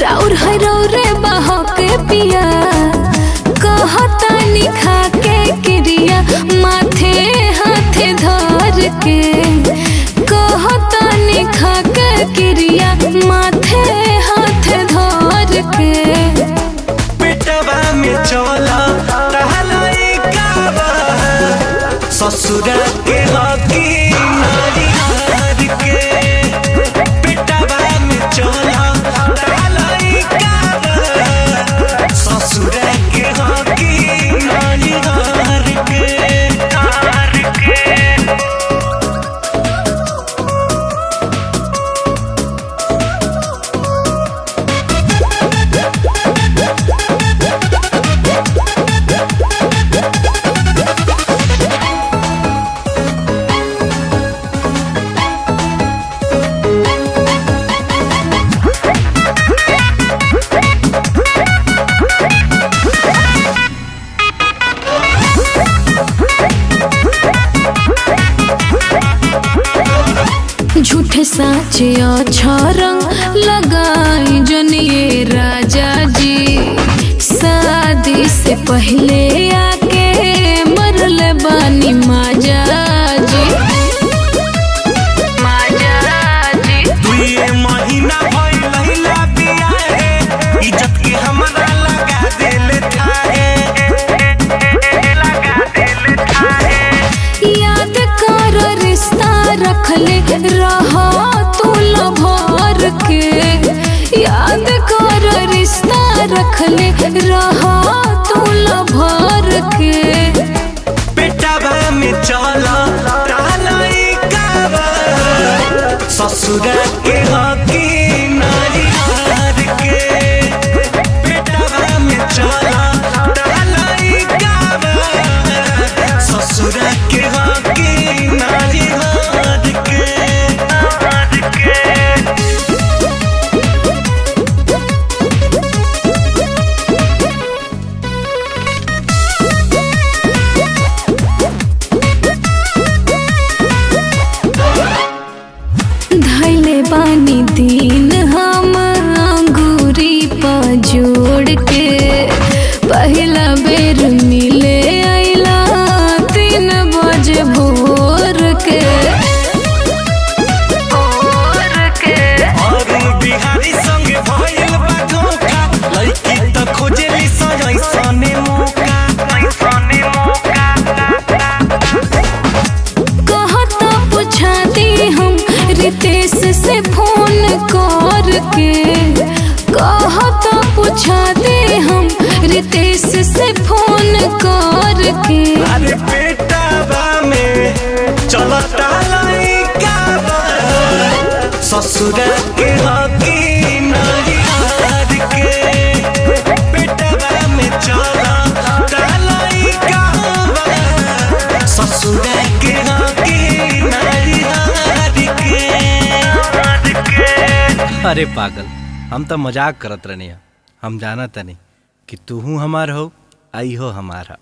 राउर है रौरे बहके पिया कहता निखा के क्रिया माथे हाथे धर के कहता निखा के क्रिया माथे हाथे धर के पेटवा में चला टहलाई कावा ससुर के हकी नारी हार के पेटवा में चला टहलाई कावा ससुर के हकी नारी हार के झूठे साचे अच्छा रंग लगाई जनिए राजा जी शादी से पहले आके मरल बानी माजा जी दुए महीना भइल लहिला बिया है इज्जत के हमरा लगा देले ठाए याद कर रिश्ता रखले रहा तू लभर के याद कर रिश्ता रखले रहा तू लभर के पेटवा में चला टहलाई कावा ससुर के हकी नारी हार के पेटवा में चला टहलाई कावा ससुर के हकी नारी हार के धैले बानी दिन हम अंगूरी पर जोड़ के पहला बेर मिले आइला 3 बजे भोर के और बिहारी संग भइल बा धोखा लइकी त खोजेली सजैसने मौका कहता पूछा दी हम रितेश से फोन करके कहता पूछा दे हम रितेश से फोन करके अरे पेटवा में चलता लइका बा ससुर के हकी नारी हार के पेटवा में चलता लइका बा ससुर के हकी नारी हार के अरे पागल, हम तो मजाक करत रहनी। हम जानत नहीं कि तू हमार हो, आई हो हमारा।